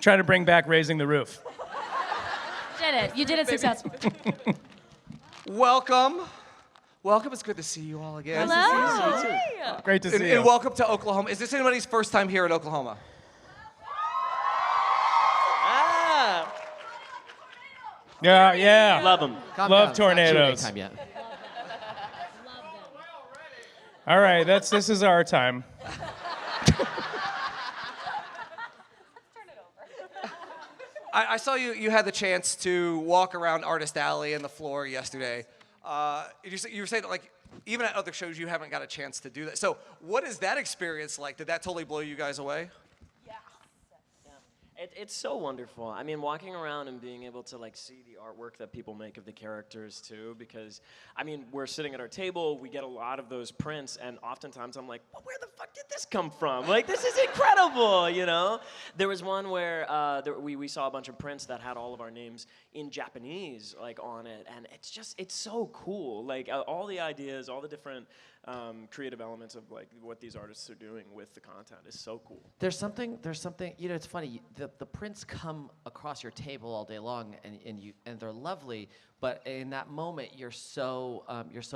trying to bring back Raising the Roof. You did it. You did it successfully. Welcome. Welcome. It's good to see you all again. Hello. Great to see you. And welcome to Oklahoma. Is this anybody's first time here in Oklahoma? Yeah. Love them. Love tornadoes. All right, this is our time. I saw you had the chance to walk around Artist Alley and the floor yesterday. You were saying that, like, even at other shows you haven't got a chance to do that. So what is that experience like? Did that totally blow you guys away? It's so wonderful. I mean, walking around and being able to like see the artwork that people make of the characters too, because I mean, we're sitting at our table, we get a lot of those prints, and oftentimes I'm like, well, where the fuck did this come from? Like, this is incredible, you know? There was one where we saw a bunch of prints that had all of our names in Japanese, like, on it, and it's so cool. Like, all the ideas, all the different creative elements of like what these artists are doing with the content is so cool. There's something, you know, it's funny, the prints come across your table all day long and they're lovely, but in that moment you're so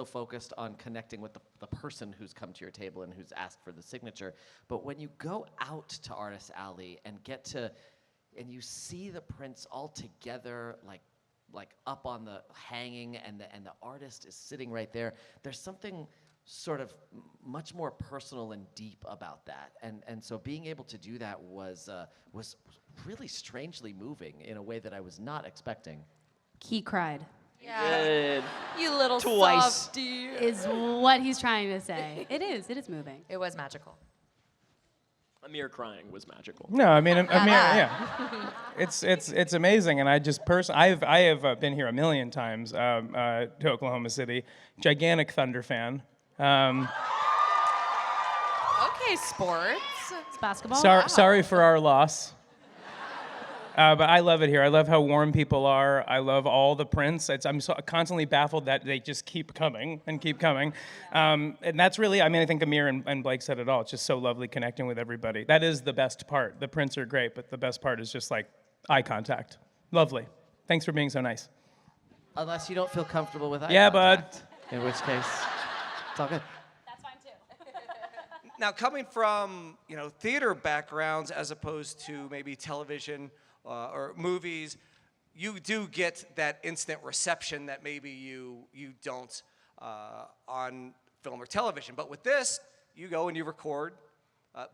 focused on connecting with the person who's come to your table and who's asked for the signature. But when you go out to Artist Alley and you see the prints all together, like up on the hanging, and the artist is sitting right there, there's something sort of much more personal and deep about that, and so being able to do that was really strangely moving in a way that I was not expecting. He cried. Yeah. Good. You little Twice. softy. Is what he's trying to say. It is moving. It was magical. Amir crying was magical. No, I mean, yeah, it's amazing, and I just I have been here a million times to Oklahoma City, gigantic Thunder fan. Okay, sports. It's basketball. Sorry for our loss. But I love it here. I love how warm people are. I love all the prints. I'm so constantly baffled that they just keep coming and keep coming. And that's really, I mean, I think Amir and Blake said it all. It's just so lovely connecting with everybody. That is the best part. The prints are great, but the best part is just like eye contact. Lovely. Thanks for being so nice. Unless you don't feel comfortable with eye Yeah, contact, bud. in which case, it's all good. That's fine too. Now, coming from, you know, theater backgrounds as opposed to maybe television or movies, you do get that instant reception that maybe you don't on film or television. But with this, you go and you record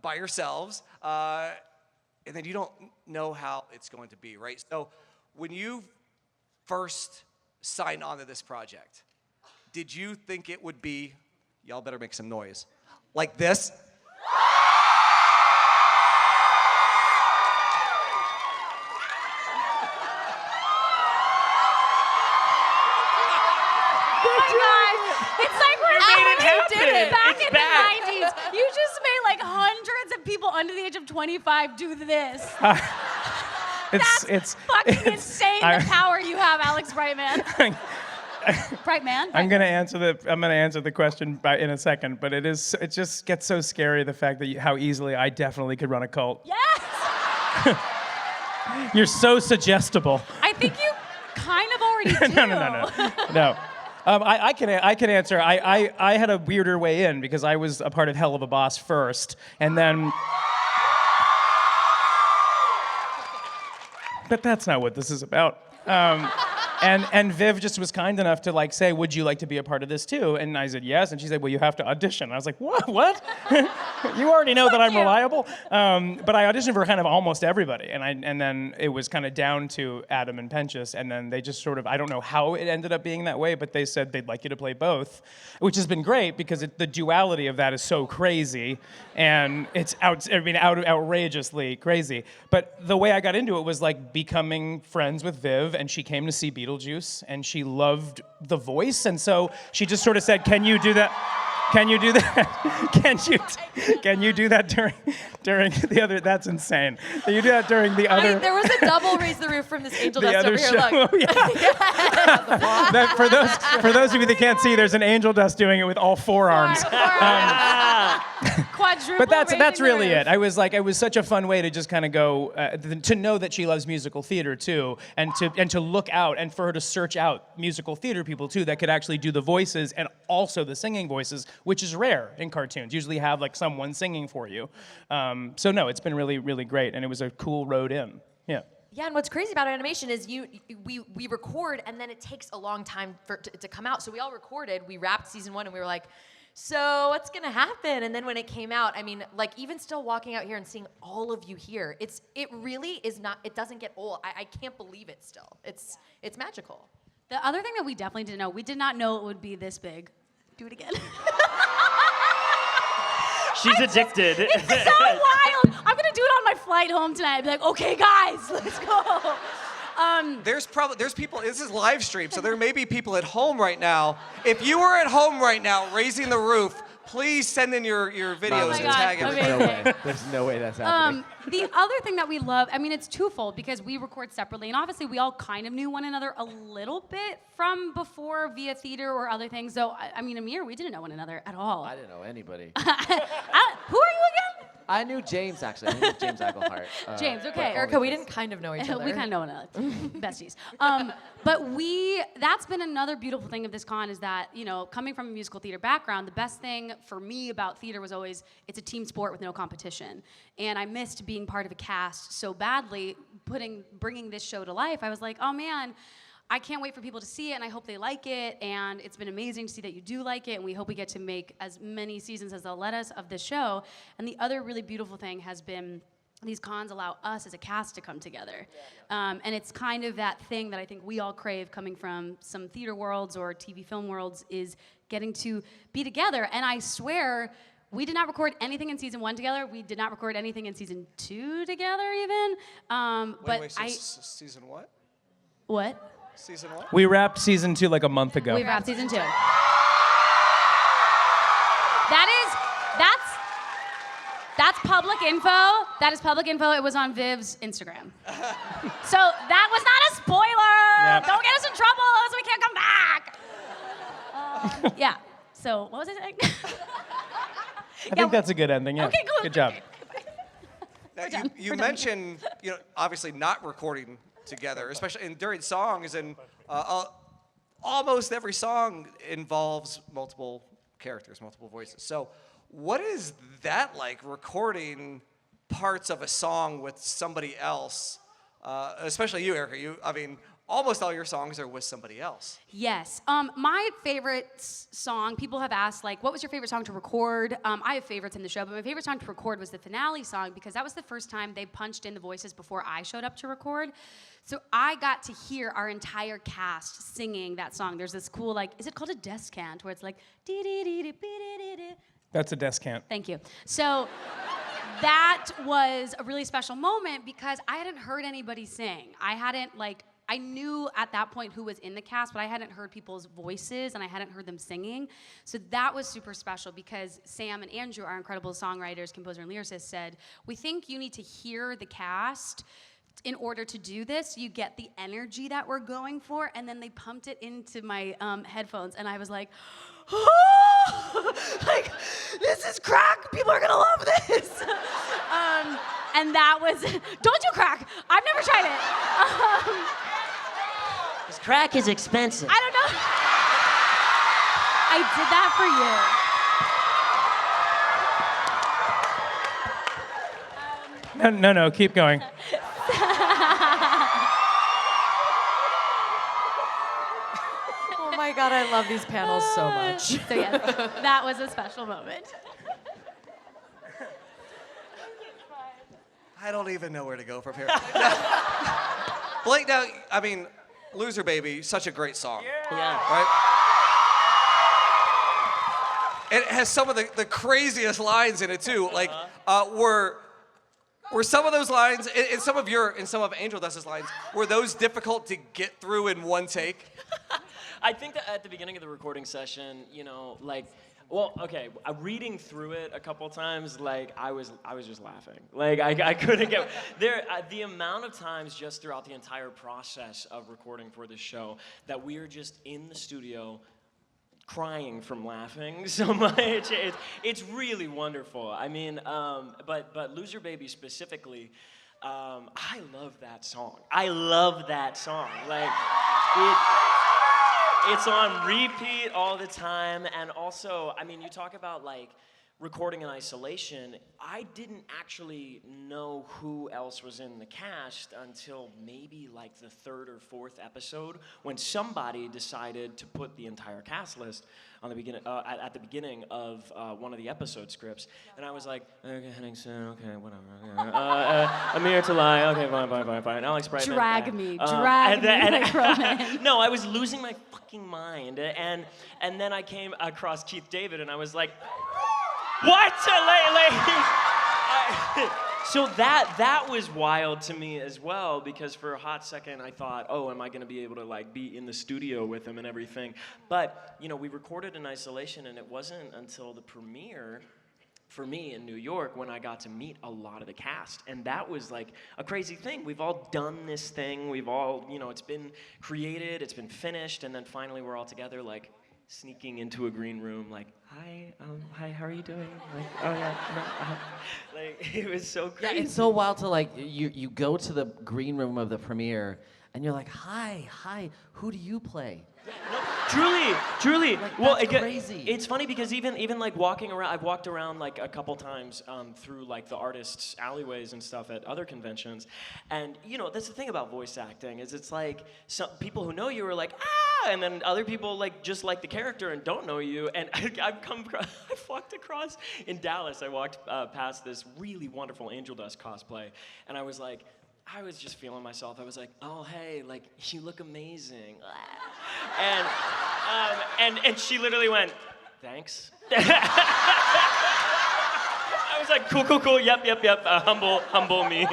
by yourselves, and then you don't know how it's going to be, right? So when you first signed on to this project, did you think it would be, y'all better make some noise, like this? Back in the 90s, you just made like hundreds of people under the age of 25 do this. It's fucking insane, the power you have, Alex Brightman. Brightman. I'm gonna answer the question in a second, but it just gets so scary, the fact that how easily I definitely could run a cult. Yes. You're so suggestible. I think you kind of already do. No. I can answer. I had a weirder way in because I was a part of Hell of a Boss first, and then. But that's not what this is about. And Viv just was kind enough to like say, would you like to be a part of this too? And I said yes, and she said, well, you have to audition. I was like, what? You already know that I'm reliable. But I auditioned for kind of almost everybody, and then it was kind of down to Adam and Penchas, and then they just sort of, I don't know how it ended up being that way, but they said they'd like you to play both, which has been great because the duality of that is so crazy, and it's outrageously crazy. But the way I got into it was like becoming friends with Viv, and she came to see Beetlejuice, and she loved the voice, and so she just sort of said, "Can you do that? Can you do that? Can you do that during the other? That's insane. Can you do that during the other?" There was a double raise the roof from this angel the dust other over here. show. Look. Yeah. For those of you that can't see, there's an angel dust doing it with all forearms. Quadruple. But that's raising really the it. I was like, it was such a fun way to just kind of go to know that she loves musical theater too, and to look out and for her to search out musical theater people too that could actually do the voices and also the singing voices, which is rare in cartoons. Usually have like someone singing for you. So no, it's been really, really great, and it was a cool road in. Yeah. Yeah, and what's crazy about animation is we record and then it takes a long time for it to come out. So we all recorded, we wrapped season 1 and we were like, so what's gonna happen? And then when it came out, I mean, like even still walking out here and seeing all of you here, it really is not, it doesn't get old. I can't believe it still. It's magical. The other thing that we definitely didn't know, we did not know it would be this big. Do it again. She's addicted. It's so wild. I'm gonna do it on my flight home tonight. I'd be like, okay, guys, let's go. There's people, this is live stream, so there may be people at home right now. If you are at home right now raising the roof, please send in your videos my and God, tag amazing. everybody. No way. There's no way that's happening. The other thing that we love, I mean, it's twofold because we record separately, and obviously we all kind of knew one another a little bit from before via theater or other things. So, I mean, Amir, we didn't know one another at all. I didn't know anybody. Who are you again? I knew James, actually. I knew James Eichelhart. James, okay. Erica, we didn't kind of know each other. We kind of know one another. Besties. But that's been another beautiful thing of this con is that, you know, coming from a musical theater background, the best thing for me about theater was always it's a team sport with no competition. And I missed being part of a cast so badly, bringing this show to life. I was like, oh man, I can't wait for people to see it, and I hope they like it, and it's been amazing to see that you do like it, and we hope we get to make as many seasons as they'll let us of this show. And the other really beautiful thing has been these cons allow us as a cast to come together. And it's kind of that thing that I think we all crave coming from some theater worlds or TV film worlds is getting to be together. And I swear, we did not record anything in season 1 together. We did not record anything in season 2 together even. Wait, so season what? What? Season what? We wrapped season 2 like a month ago. We wrapped season 2. That's public info. That is public info. It was on Viv's Instagram. So that was not a spoiler. Yep. Don't get us in trouble so we can't come back. Yeah. So what was I saying? I think that's a good ending. Yeah. Okay, cool. Good job. Okay, Now, you mentioned, you know, obviously not recording together, especially during songs, and almost every song involves multiple characters, multiple voices. So what is that like, recording parts of a song with somebody else, especially you, Erika? I mean, almost all your songs are with somebody else. Yes. My favorite song, people have asked, like, what was your favorite song to record? I have favorites in the show, but my favorite song to record was the finale song because that was the first time they punched in the voices before I showed up to record. So I got to hear our entire cast singing that song. There's this cool, like, is it called a descant, where it's like, dee-dee-dee-dee-dee-dee-dee. That's a descant. Thank you. So that was a really special moment because I hadn't heard anybody sing. I knew at that point who was in the cast, but I hadn't heard people's voices and I hadn't heard them singing. So that was super special because Sam and Andrew, our incredible songwriters, composer, and lyricist, said, we think you need to hear the cast in order to do this. You get the energy that we're going for. And then they pumped it into my headphones and I was like, oh, like, this is crack. People are gonna love this. And that was, don't do crack. I've never tried it. Because crack is expensive. I don't know. I did that for you. No, keep going. Oh my God, I love these panels so much. So yes, that was a special moment. I don't even know where to go from here. Blake, now, I mean, Loser Baby, such a great song. Yeah. Right? It has some of the craziest lines in it too. Like, were some of those lines in some of Angel Dust's lines, were those difficult to get through in one take? I think that at the beginning of the recording session, you know, like, well, okay, reading through it a couple times, like, I was just laughing. Like, I couldn't get there. The amount of times just throughout the entire process of recording for this show that we are just in the studio crying from laughing so much. It's really wonderful. I mean, but Lose Your Baby specifically, I love that song. I love that song. Like, it's on repeat all the time. And also, I mean, you talk about like recording in isolation. I didn't actually know who else was in the cast until maybe like the 3rd or 4th episode, when somebody decided to put the entire cast list on the beginning at the beginning of one of the episode scripts, and I was like, Erika Henningsen, okay, whatever. Okay. Amir Talai, okay, fine. Alex Brightman. Drag me like Roman. No, I was losing my fucking mind, and then I came across Keith David, and I was like, what? So that was wild to me as well, because for a hot second I thought, oh, am I going to be able to like be in the studio with him and everything? But you know, we recorded in isolation, and it wasn't until the premiere for me in New York when I got to meet a lot of the cast, and that was like a crazy thing. We've all done this thing. We've all, you know, it's been created, it's been finished, and then finally we're all together, like sneaking into a green room, like, hi, how are you doing? Like, oh yeah, no, like, it was so crazy. Yeah, it's so wild to like, you go to the green room of the premiere, and you're like, hi, who do you play? No, truly. Like, Well, that's crazy. It's funny because even like walking around, I've walked around like a couple times through like the artists' alleyways and stuff at other conventions, and you know, that's the thing about voice acting, is it's like some people who know you are like, ah, and then other people like just like the character and don't know you. And I've walked across in Dallas. I walked past this really wonderful Angel Dust cosplay, and I was just feeling myself. I was like, oh, hey, like, you look amazing. And she literally went, thanks. I was like, cool, yep, humble me.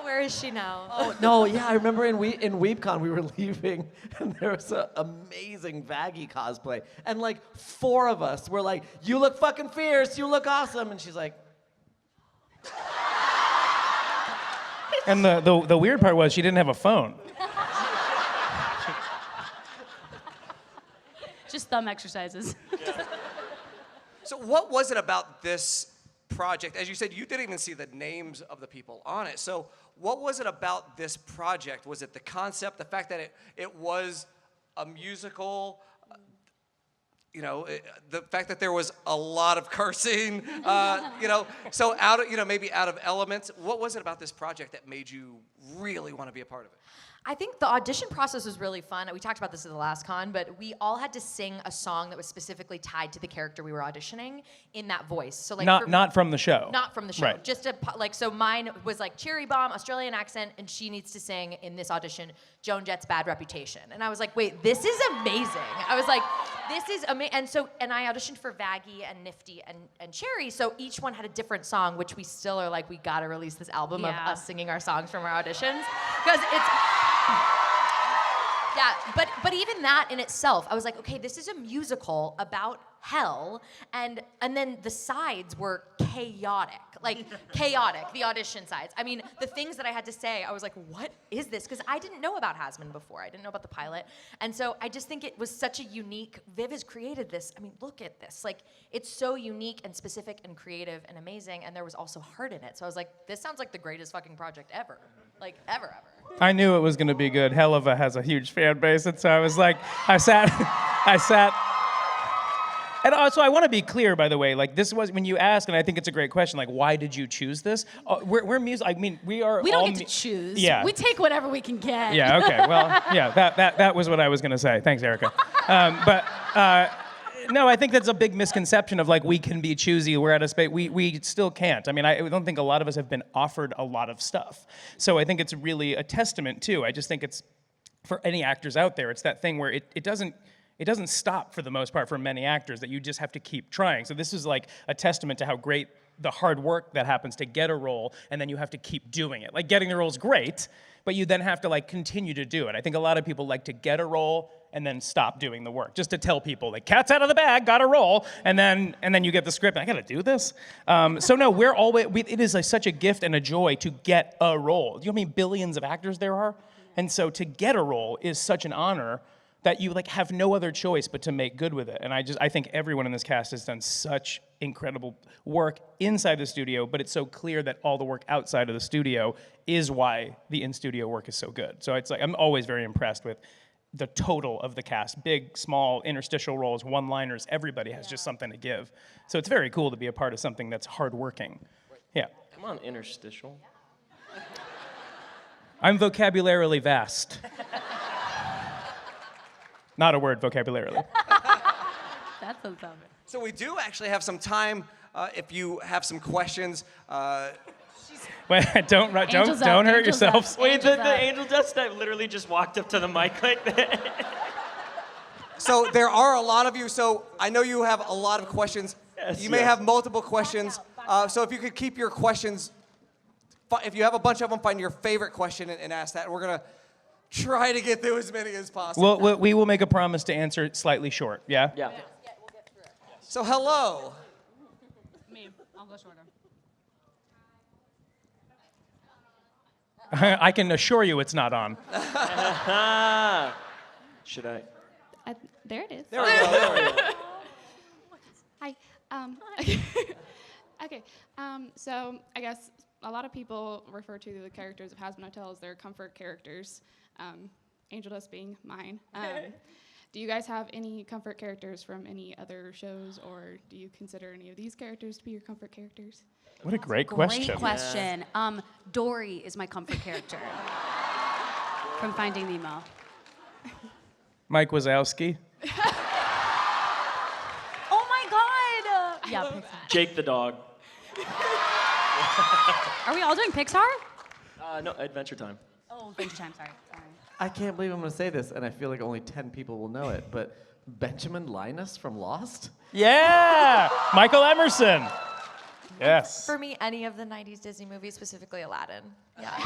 Where is she now? Oh, no, yeah, I remember in WeebCon we were leaving, and there was an amazing Vaggie cosplay, and like 4 of us were like, you look fucking fierce, you look awesome, and she's like, And the weird part was she didn't have a phone. Just thumb exercises. So what was it about this project? As you said, you didn't even see the names of the people on it. So what was it about this project? Was it the concept, the fact that it was a musical, you know, the fact that there was a lot of cursing, you know, so maybe out of elements? What was it about this project that made you really want to be a part of it? I think the audition process was really fun. We talked about this at the last con, but we all had to sing a song that was specifically tied to the character we were auditioning in that voice. So like Not from the show. Not from the show. Right. Just so mine was like Cherry Bomb, Australian accent, and she needs to sing in this audition Joan Jett's Bad Reputation. And I was like, wait, this is amazing. I was like, this is amazing. And I auditioned for Vaggie and Nifty and Cherry, so each one had a different song, which we still are like, we gotta release this album of us singing our songs from our auditions. Because it's... Yeah, but even that in itself, I was like, okay, this is a musical about hell, and then the sides were chaotic, the audition sides. I mean, the things that I had to say, I was like, what is this? Because I didn't know about Hazbin before. I didn't know about the pilot, and so I just think it was such a unique, Viv has created this. I mean, look at this. Like, it's so unique and specific and creative and amazing, and there was also heart in it. So I was like, this sounds like the greatest fucking project ever. Like, ever. I knew it was going to be good. Helava has a huge fan base, and so I was like, I sat. And also, I want to be clear, by the way, like this was, when you ask, and I think it's a great question, like, why did you choose this? We're music, I mean, we are We all don't get to choose. Yeah. We take whatever we can get. Yeah, okay, well, yeah, that was what I was going to say. Thanks, Erika. No, I think that's a big misconception of like we can be choosy. We're at a space we still can't. I mean, I don't think a lot of us have been offered a lot of stuff. So I think it's really a testament too. I just think it's, for any actors out there, it's that thing where it doesn't stop for the most part for many actors, that you just have to keep trying. So this is like a testament to how great the hard work that happens to get a role, and then you have to keep doing it. Like getting the role is great, but you then have to like continue to do it. I think a lot of people like to get a role and then stop doing the work, just to tell people, like, cat's out of the bag, gotta roll, and then you get the script, and I gotta do this? So no, it is such a gift and a joy to get a role. Do you know how many billions of actors there are? And so to get a role is such an honor that you like have no other choice but to make good with it. And I think everyone in this cast has done such incredible work inside the studio, but it's so clear that all the work outside of the studio is why the in-studio work is so good. So it's like, I'm always very impressed with the total of the cast, big, small, interstitial roles, one-liners, everybody has just something to give. So it's very cool to be a part of something that's hardworking. Yeah. Come on, interstitial. I'm vocabularily vast. Not a word vocabularily. That's so something. So we do actually have some time if you have some questions. Wait, don't hurt Angels up, yourselves. up. Wait, Angels the up. angel dust, I literally just walked up to the mic like that. So there are a lot of you, so I know you have a lot of questions. Yes, You may yes. have multiple questions. So if you could keep your questions, if you have a bunch of them, find your favorite question and ask that. We're going to try to get through as many as possible. Well, we will make a promise to answer it slightly short, yeah? Yeah. So hello. Me, I'll go shorter. I can assure you it's not on. Should I? There it is. There we go. There we go. Hi. Okay. So I guess a lot of people refer to the characters of Hazbin Hotel as their comfort characters. Angel Dust being mine. Do you guys have any comfort characters from any other shows, or do you consider any of these characters to be your comfort characters? What a great question. Great question. Dory is my comfort character from Finding Nemo. Mike Wazowski. Oh my God! Yeah, Pixar. Jake the dog. Are we all doing Pixar? No, Adventure Time. Oh, Adventure Time. Sorry. I can't believe I'm going to say this, and I feel like only 10 people will know it, but Benjamin Linus from Lost? Yeah! Michael Emerson. Yes. For me, any of the 90s Disney movies, specifically Aladdin. Yeah.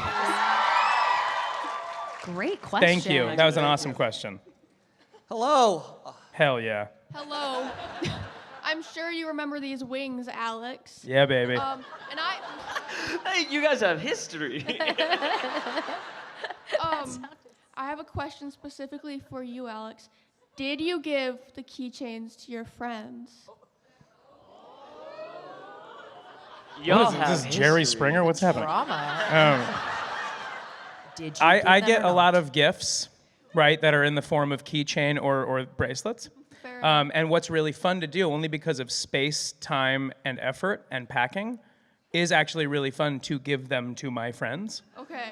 Great question. Thank you. That was an awesome question. Hello. Hell yeah. Hello. I'm sure you remember these wings, Alex. Yeah, baby. And I, Hey, you guys have history. I have a question specifically for you, Alex. Did you give the keychains to your friends? Y'all What is have this? This is Jerry history. Springer? What's happening? Drama. Did you I get a lot of gifts, right, that are in the form of keychain or bracelets. Fair enough. And what's really fun to do, only because of space, time, and effort and packing, is actually really fun to give them to my friends. Okay.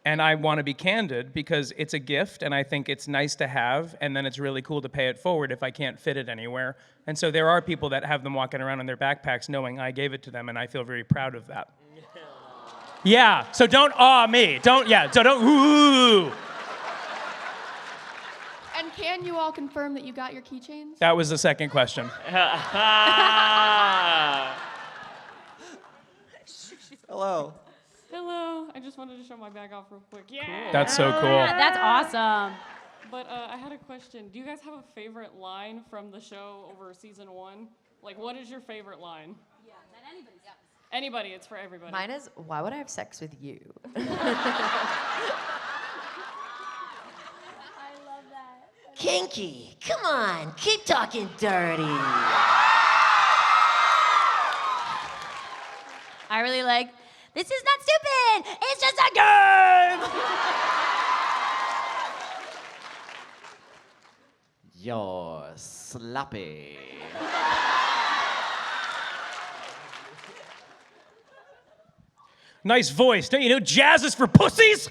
And I want to be candid because it's a gift and I think it's nice to have, and then it's really cool to pay it forward if I can't fit it anywhere. And so there are people that have them walking around in their backpacks knowing I gave it to them, and I feel very proud of that. Yeah, so don't awe me. So don't ooh. And can you all confirm that you got your keychains? That was the second question. Hello. Hello. I just wanted to show my bag off real quick. Yeah. That's so cool. That's awesome. But I had a question. Do you guys have a favorite line from the show over season 1? Like, what is your favorite line? Yeah, that anybody's. Anybody. It's for everybody. Mine is, why would I have sex with you? Kinky, come on, keep talking dirty. I really like, this is not stupid, it's just a game! You're sloppy. Nice voice. Don't you know jazz is for pussies?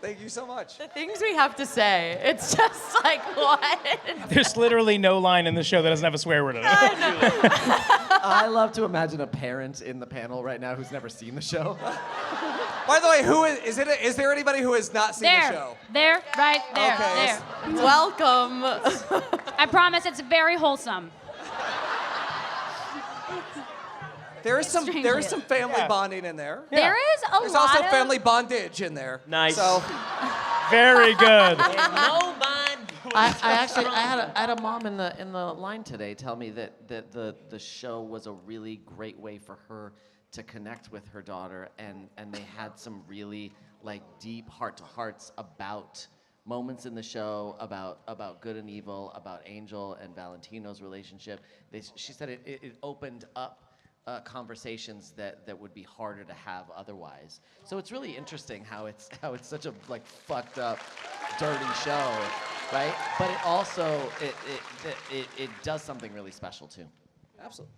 Thank you so much. The things we have to say, it's just like, what? There's literally no line in the show that doesn't have a swear word in it. I love to imagine a parent in the panel right now who's never seen the show. By the way, is there anybody who has not seen the show? There, right there, Okay. there. Welcome. I promise it's very wholesome. There is some family Yeah. bonding in there. There is a There's lot also of family bondage in there. Nice. So Very good. No bond. I actually I had a mom in the line today tell me that the show was a really great way for her to connect with her daughter, and they had some really like deep heart-to-hearts about moments in the show, about good and evil, about Angel and Valentino's relationship. She said it opened up conversations that would be harder to have otherwise. So it's really interesting how it's such a like fucked up, dirty show, right? But it also it does something really special too. absolutely.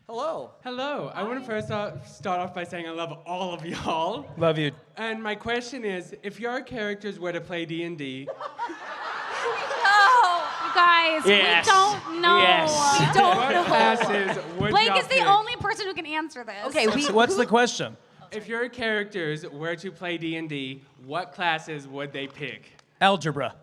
Hello. Hello. I want to first start off by saying I love all of y'all. Love you. And my question is, if your characters were to play D&D, You guys, Yes. we don't know. Yes. We don't what know. classes would Blake y'all is the pick? only person who can answer this. Okay, What's the question? If your characters were to play D&D, what classes would they pick? Algebra.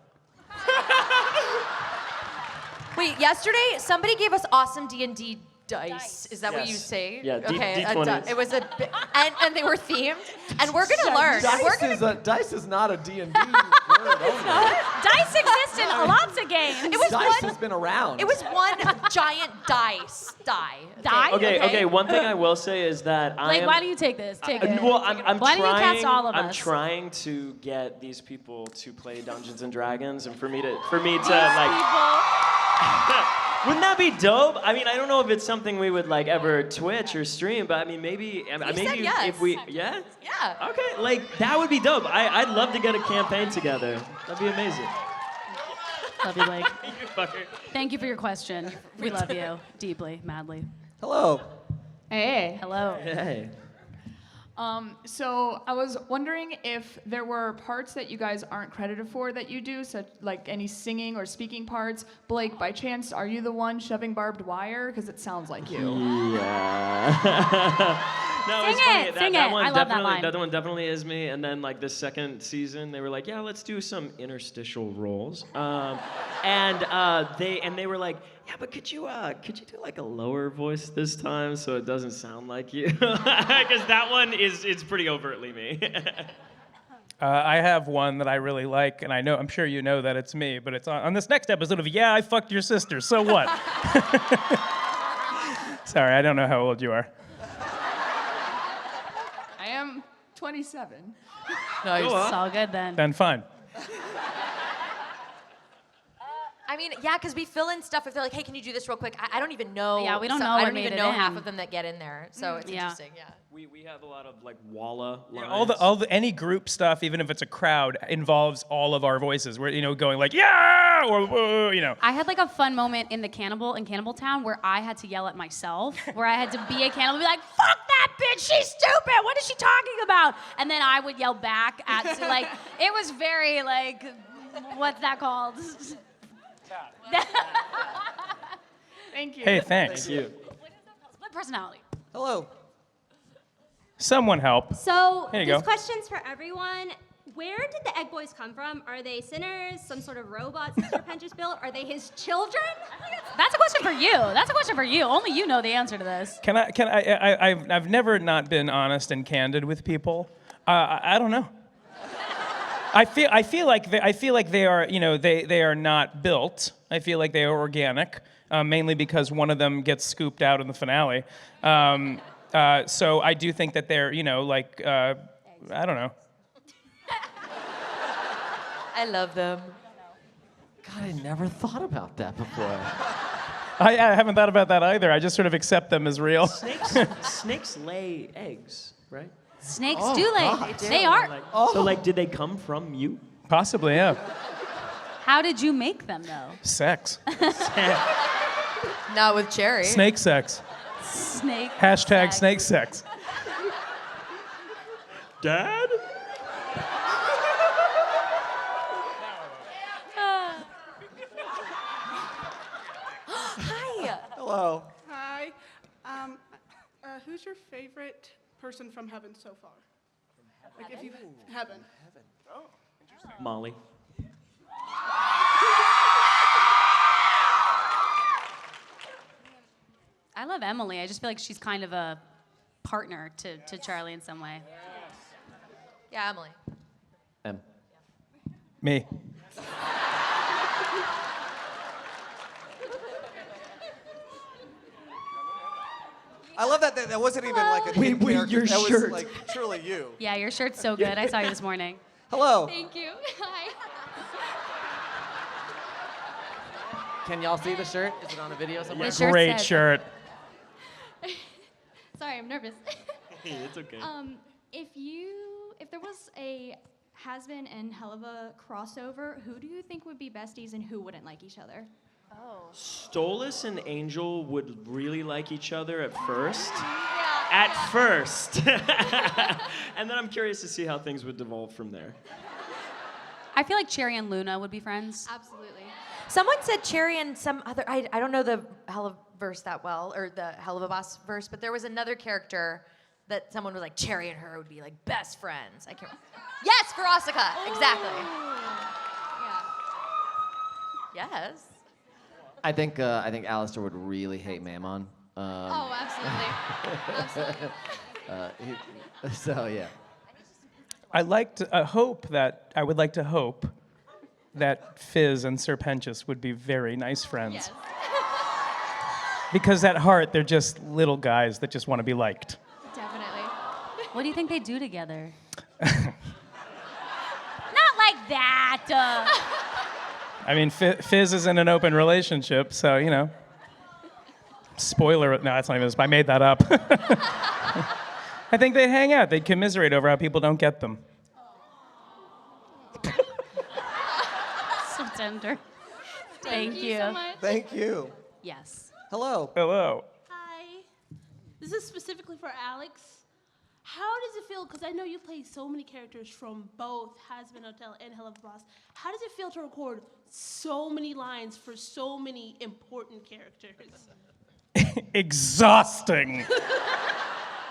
Wait, yesterday somebody gave us awesome D&D dice. Is that what you Yes. say? Yeah, okay. D20s. It was and they were themed, and we're gonna learn. And we're gonna, Dice is not a D&D word only. Dice exist in lots of games. it was Dice has one. been around. It was one giant die. Die? Okay. One thing I will say is that I Blake, am. why don't you take this? Take it. Well, I'm Why don't you trying. cast all of I'm us? trying to get these people to play Dungeons and Dragons, and for me to like. Wouldn't that be dope? I mean, I don't know if it's something we would like ever Twitch or stream, but I mean, maybe said yes. if we, yeah. Yeah. Okay, like that would be dope. I'd love to get a campaign together. That'd be amazing. Love you, Blake. You fucker. Thank you for your question. We love you deeply, madly. Hello. Hey. Hello. Hey. So I was wondering if there were parts that you guys aren't credited for that you do, such like any singing or speaking parts. Blake, by chance, are you the one shoving barbed wire? Because it sounds like you. Yeah. No, Sing it's funny. it, That, sing that it. one I love that definitely, line. that one definitely is me. And then like the second season, they were like, yeah, let's do some interstitial roles. And they were like, yeah, but could you do like a lower voice this time so it doesn't sound like you? Because that one it's pretty overtly me. I have one that I really like, and I'm sure you know that it's me, but it's on this next episode of Yeah, I Fucked Your Sister, so what? Sorry, I don't know how old you are. I am 27. Nice. It's all good then. Then fine. I mean, yeah, because we fill in stuff if they're like, hey, can you do this real quick? I don't even know. Yeah, we don't know I what don't made even it know half in. of them that get in there. So it's Yeah. interesting, yeah. We have a lot of like Walla lines. All the any group stuff, even if it's a crowd, involves all of our voices. We're going like yeah or I had like a fun moment in Cannibal Town where I had to yell at myself, where I had to be a cannibal and be like, fuck that bitch, she's stupid, what is she talking about? And then I would yell back at, so like, it was very like, what's that called? Thank you. Hey, thanks. Thank you. Split personality. Hello. Someone help. So Here you this go. question's for everyone. Where did the Egg Boys come from? Are they sinners? Some sort of robots Mr. Penn just built? Are they his children? That's a question for you. That's a question for you. Only you know the answer to this. I've never not been honest and candid with people. I don't know. I feel like they are, they are not built. I feel like they are organic, mainly because one of them gets scooped out in the finale. So I do think that they're, I don't know. I love them. God, I never thought about that before. I haven't thought about that either. I just sort of accept them as real. Snakes lay eggs, right? Snakes do lay. They are. So like, did they come from you? Possibly, yeah. How did you make them though? Sex. Not with Cherry. Snake sex. Snake. Hashtag snake sex. Dad? Hi. Hello. Hi. Who's your favorite person from heaven so far? Like if you heaven. Molly. I love Emily. I just feel like she's kind of a partner to Charlie in some way. Yeah, Emily. Me. I love that that wasn't even like a Wait, character. your That shirt. was like truly you. Yeah, your shirt's so good. I saw you this morning. Hello. Thank you. Hi. Can y'all see the shirt? Is it on a video somewhere? The shirt Great says- shirt. Sorry, I'm nervous. It's okay. If there was a Hazbin and Helva crossover, who do you think would be besties and who wouldn't like each other? Stolas and Angel would really like each other at first. At first. And then I'm curious to see how things would devolve from there. I feel like Cherry and Luna would be friends. Absolutely. Someone said Cherry and some other, I don't know the Helva verse that well, or the Helva Boss verse, but there was another character that someone was like, Cherry and her would be like best friends. I can't. Yes, for Asuka. Exactly. Yeah. Yes. I think Alistair would really hate Mammon. Oh, absolutely. Absolutely. So yeah. I would like to hope that Fizz and Serpentius would be very nice friends. Yes. Because at heart, they're just little guys that just want to be liked. Definitely. What do you think they do together? Not like that. I mean, Fizz is in an open relationship, so, you know. Spoiler, no, that's not even, I made that up. I think they'd hang out. They'd commiserate over how people don't get them. So tender. Thank you so much. Thank you. Yes. Hello. Hello. Hi. This is specifically for Alex. How does it feel, because I know you play so many characters from both Hazbin Hotel and Hell of a Boss. How does it feel to record so many lines for so many important characters? Exhausting.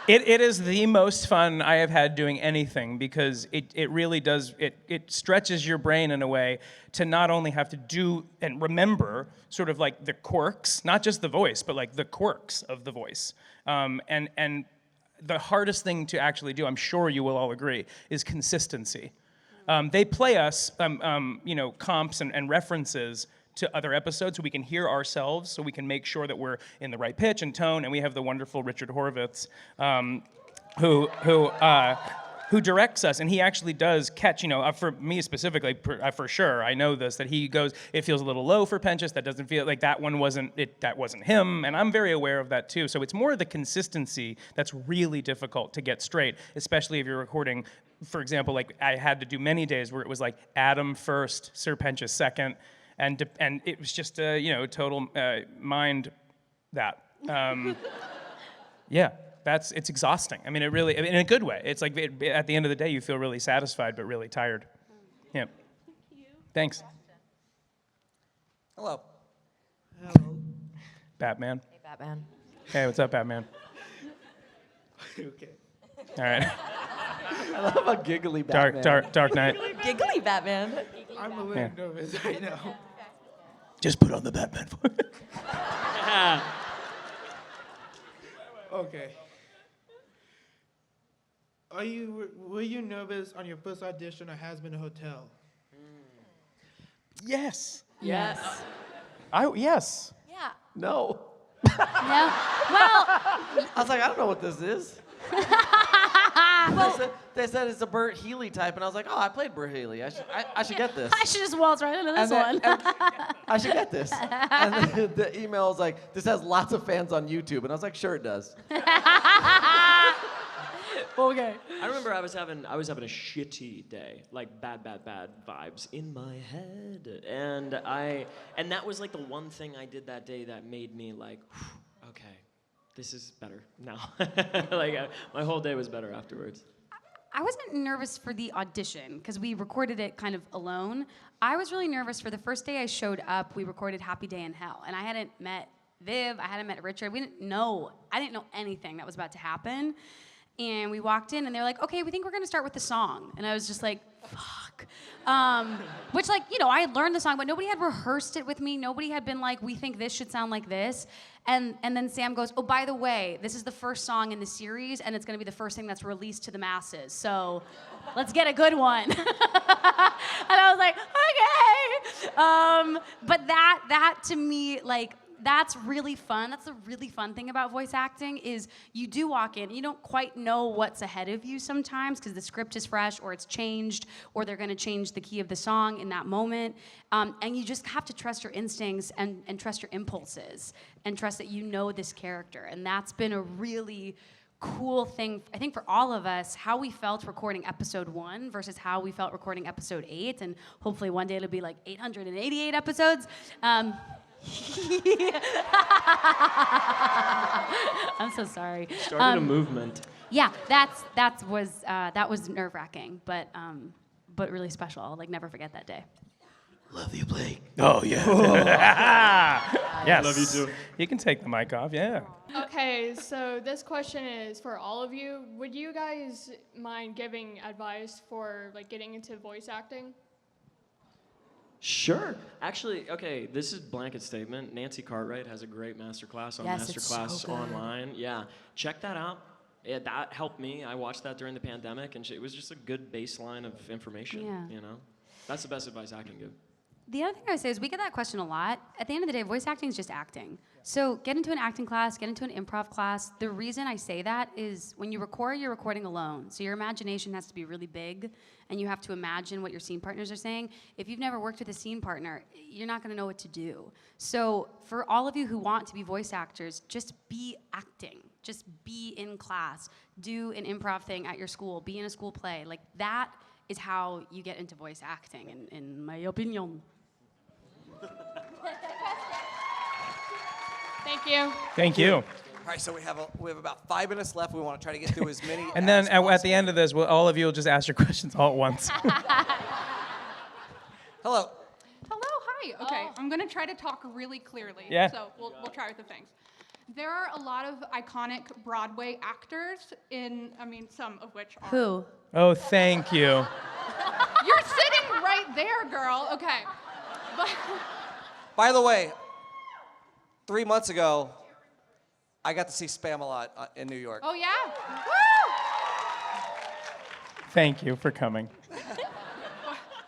It is the most fun I have had doing anything because it really does, it stretches your brain in a way to not only have to do and remember sort of like the quirks, not just the voice, but like the quirks of the voice. And the hardest thing to actually do, I'm sure you will all agree, is consistency. They play us, comps and references to other episodes so we can hear ourselves, so we can make sure that we're in the right pitch and tone, and we have the wonderful Richard Horvitz, who directs us, and he actually does catch, for me specifically, for sure, I know this, that he goes, it feels a little low for Pentious, that doesn't feel like that wasn't him, and I'm very aware of that too, so it's more the consistency that's really difficult to get straight, especially if you're recording, for example, like I had to do many days where it was like Adam first, Sir Pentious second, and it was just total mind that. Yeah, it's exhausting. I mean, it really, in a good way. It's like at the end of the day, you feel really satisfied but really tired. Yeah. Thank you. Thanks. Hello. Hello. Batman. Hey, Batman. Hey, what's up, Batman? Okay. All right. I love a giggly Batman. Dark Knight. Giggly Batman. I'm a little nervous right now. Just put on the Batman voice. Okay. Were you nervous on your first audition at Hazbin Hotel? Yes. Yes. Yes. Yeah. No. No. Well, I was like, I don't know what this is. They said it's a Burt Healy type, and I was like, oh, I played Burt Healy. I should get this. I should just waltz right into this And then- one. I should get this. And then the email was like, this has lots of fans on YouTube, and I was like, sure it does. Okay. I remember I was having a shitty day, like bad vibes in my head, and that was like the one thing I did that day that made me like, okay, this is better now. My whole day was better afterwards. I wasn't nervous for the audition because we recorded it kind of alone. I was really nervous for the first day I showed up. We recorded Happy Day in Hell, and I hadn't met Viv. I hadn't met Richard. I didn't know anything that was about to happen. And we walked in, and they were like, okay, we think we're going to start with the song. And I was just like, fuck. Which, I had learned the song, but nobody had rehearsed it with me. Nobody had been like, we think this should sound like this. And then Sam goes, oh, by the way, this is the first song in the series, and it's going to be the first thing that's released to the masses. So let's get a good one. And I was like, okay. But that to me, like, that's really fun. That's a really fun thing about voice acting is you do walk in, you don't quite know what's ahead of you sometimes because the script is fresh or it's changed or they're going to change the key of the song in that moment. And you just have to trust your instincts and trust your impulses and trust that you know this character. And that's been a really cool thing, I think, for all of us, how we felt recording episode 1 versus how we felt recording episode 8. And hopefully one day it'll be like 888 episodes. I'm so sorry. Started a movement. Yeah, that was nerve-wracking, but really special. I'll like never forget that day. Love you, Blake. Oh, yeah. Yes. Love you too. You can take the mic off, yeah. Okay, so this question is for all of you. Would you guys mind giving advice for like getting into voice acting? Sure. Actually, okay, this is blanket statement. Nancy Cartwright has a great masterclass on Yes, it's Masterclass so good. online. Yeah, check that out. Yeah, that helped me. I watched that during the pandemic, and it was just a good baseline of information. Yeah. You know, that's the best advice I can give. The other thing I would say is we get that question a lot. At the end of the day, voice acting is just acting. So get into an acting class, get into an improv class. The reason I say that is when you record, you're recording alone. So your imagination has to be really big, and you have to imagine what your scene partners are saying. If you've never worked with a scene partner, you're not going to know what to do. So for all of you who want to be voice actors, just be acting. Just be in class. Do an improv thing at your school. Be in a school play. Like that is how you get into voice acting, in my opinion. Thank you. Thank you. All right, so we have about 5 minutes left. We want to try to get through as many. And then as at the end of this, all of you will just ask your questions all at once. Hello. Hello, hi. Okay, I'm gonna try to talk really clearly. Yeah. So we'll try with the things. There are a lot of iconic Broadway actors some of which are. Who? Oh, thank you. You're sitting right there, girl. Okay. But By the way, 3 months ago, I got to see Spam-A-Lot in New York. oh yeah. Thank you for coming.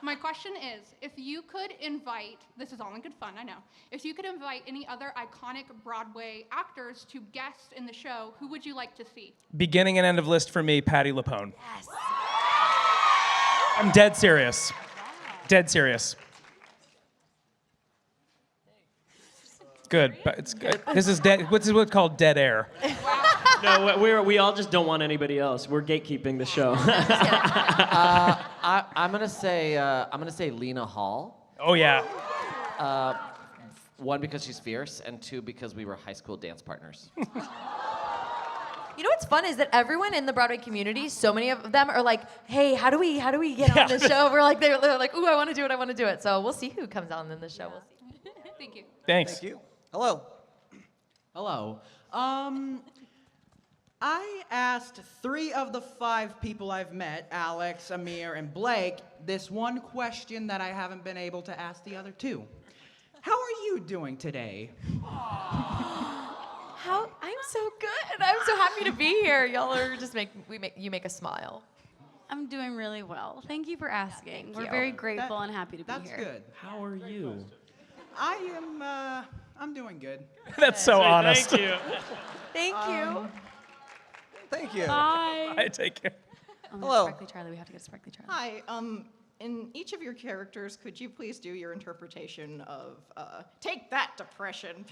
My question is, if you could invite, this is all in good fun, I know. If you could invite any other iconic Broadway actors to guest in the show, who would you like to see? Beginning and end of list for me, Patti LuPone. Yes. I'm dead serious. Dead serious. Good, but it's good. This is what's called dead air. No, we all just don't want anybody else. We're gatekeeping the show. I'm gonna say Lena Hall. Oh yeah. 1 because she's fierce, and 2 because we were high school dance partners. You know what's fun is that everyone in the Broadway community, so many of them are like, hey, how do we get on the show? We're like, they're like, ooh, I want to do it. So we'll see who comes on in the show. We'll see. Thank you. Thanks. Thank you. Hello. Hello. I asked 3 of the 5 people I've met, Alex, Amir, and Blake, this one question that I haven't been able to ask the other 2. How are you doing today? I'm so good. I'm so happy to be here. Y'all are just you make us smile. I'm doing really well. Thank you for asking. Thank We're you. very grateful and happy to be That's here. good. How are you? I'm doing good. That's so honest. Thank you. Thank you. Thank you. Bye. I take care. Oh, Hello. Sparkly Charlie. We have to get Sparkly Charlie. Hi. In each of your characters, could you please do your interpretation of "Take That, Depression"?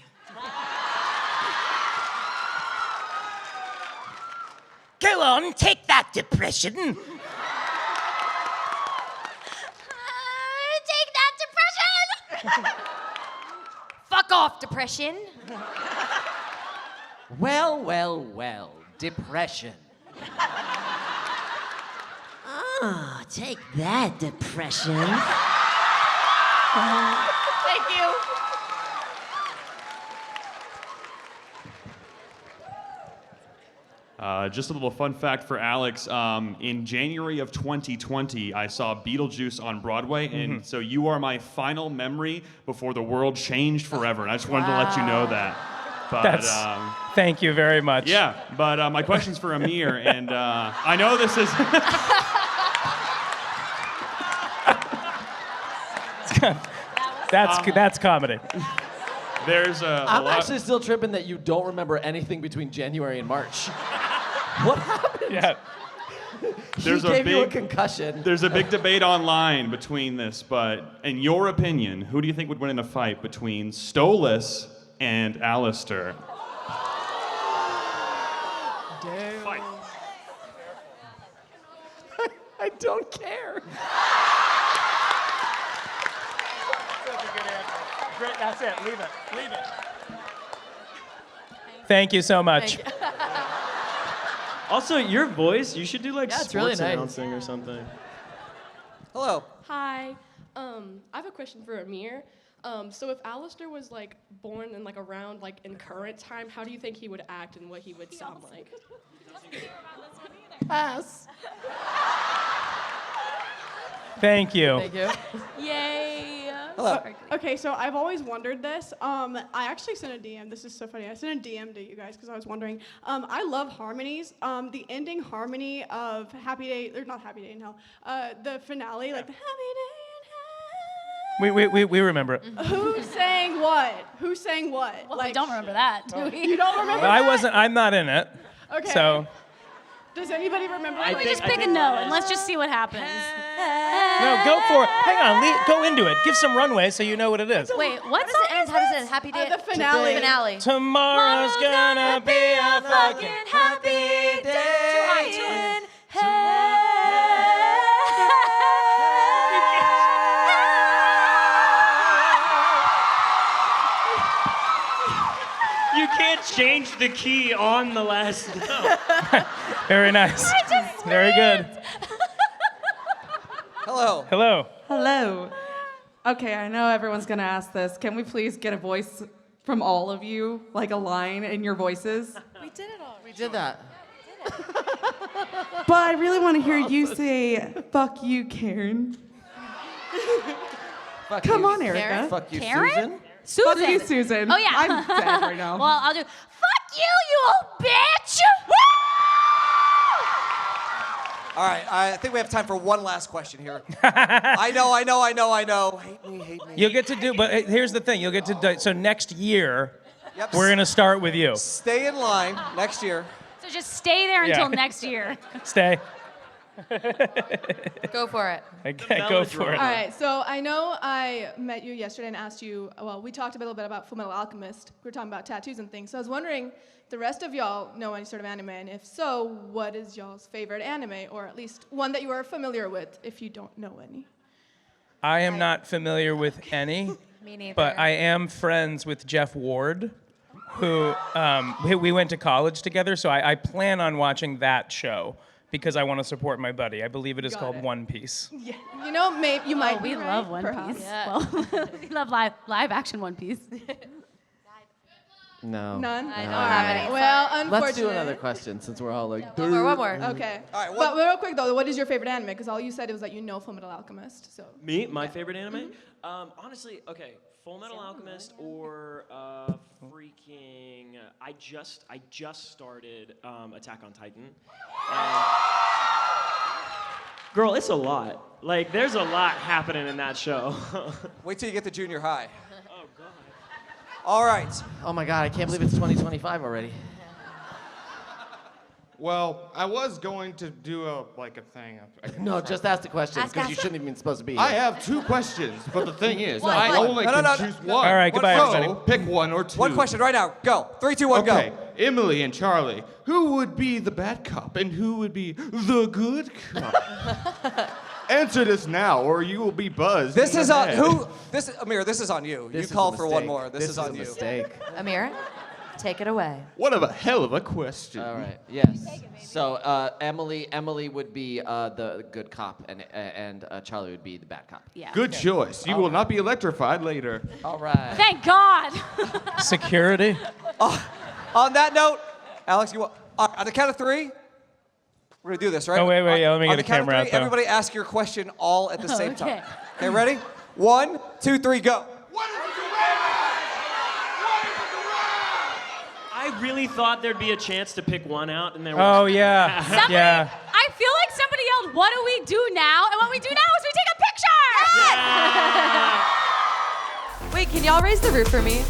Go on, take that, depression. Take that, depression! Fuck off, depression. Well, depression. Oh, take that, depression. Thank you. Just a little fun fact for Alex. In January of 2020, I saw Beetlejuice on Broadway, and so you are my final memory before the world changed forever. And I just wanted to let you know that. But Thank you very much. yeah, but my question's for Amir, and I know this is. That's comedy. There's I'm actually still tripping that you don't remember anything between January and March. What happened? Yeah. There's he gave you a concussion. There's a big debate online between this, but in your opinion, who do you think would win in a fight between Stolas and Alistair? Damn. I don't care. Great, that's it. Leave it. Leave it. Thank you so much. Also, your voice, you should do like Yeah, it's sports really nice. announcing or something. Hello. Hi. I have a question for Amir. So if Alistair was like born in like around like in current time, how do you think he would act and what he would sound like? Pass. Thank you. Thank you. Yay. Hello. Okay, so I've always wondered this. I actually sent a DM. This is so funny. I sent a DM to you guys because I was wondering. I love harmonies. The ending harmony of Happy Day, or not Happy Day in Hell, the finale, like the Happy Day. We remember it. Who sang what? Who sang what? Well, we don't remember that, do we? You don't remember I that? wasn't. I'm not in it. Okay. So Does anybody remember? We just pick a note and let's just see what happens. no, go for it. Hang on. Go into it. Give some runway so you know what it is. Wait, How what does song it end? is How does it this? end? Happy Day. The finale. The finale. Tomorrow's gonna be a fucking happy day. Too high. You can't change the key on the last note. Very nice. Very good. Hello. Hello. Hello. Okay, I know everyone's gonna ask this. Can we please get a voice from all of you, like a line in your voices? We did it all. We did that. But I really want to hear you say, "Fuck you, Karen." Fuck Come you, on, Erika. Karen. Fuck you, Karen? Susan. Susan. Fuck you, Susan. Oh yeah. I'm dead right now. Well, I'll do. Fuck you, you old bitch. All right, I think we have time for one last question here. I know. Hate me. You'll get to do, but here's the thing. You'll get to do, so next year, Yep. we're gonna start with you. Stay in line next year. So just stay there Yeah. until next year. Stay. Go for it. Okay, go for it. All right, so I know I met you yesterday and asked you, well, we talked a little bit about Full Metal Alchemist. We were talking about tattoos and things. So I was wondering, if the rest of y'all know any sort of anime, and if so, what is y'all's favorite anime, or at least one that you are familiar with, if you don't know any? I am not familiar with any. Me neither. But I am friends with Jeff Ward, who we went to college together, so I plan on watching that show because I want to support my buddy. I believe it is Got called it. One Piece. Yeah, you know, maybe you might. We be love right, One perhaps. Piece. Yeah. Well, we love live action One Piece. No. None? I don't No. have any. Well, sorry. unfortunately. Let's do another question since we're all like. One more. Okay. All right, But real quick though, what is your favorite anime? Because all you said was that you know Full Metal Alchemist. So. Me, my favorite anime? Honestly, okay, Full Metal Alchemist or freaking. I just started Attack on Titan. And girl, it's a lot. Like, there's a lot happening in that show. Wait till you get to junior high. Oh God. All right. Oh my God! I can't believe it's 2025 already. Well, I was going to do a thing. No, just ask the question Ask, because you ask. shouldn't even supposed to be here. I have two questions, but the thing is, What? I What? only No, can no, choose no. one. All right, goodbye, so, everybody. pick one or two. One question right now. Go. 3, 2, 1, Okay, go. Emily and Charlie, who would be the bad cop and who would be the good cop? Answer this now, or you will be buzzed. This in is the on head. who? Amir, this is on you. This You is call a for one mistake. more. This is on a you. mistake. Amir, take it away. What of a hell of a question. All right. Yes. So Emily would be the good cop, and Charlie would be the bad cop. Yeah. Good choice. You will not be electrified later. All right. Thank God. Security. On that note, Alex, you want, on the count of 3, we're gonna do this, right? Oh, wait, yeah, let me On get the a count of camera 3, out, though. everybody ask your question all at the same Okay. time. Okay, ready? 1, 2, 3, go. I really thought there'd be a chance to pick one out, and there was. Oh yeah, yeah. I feel like somebody yelled, "What do we do now?" And what we do now is we take a picture. Wait, can y'all raise the roof for me?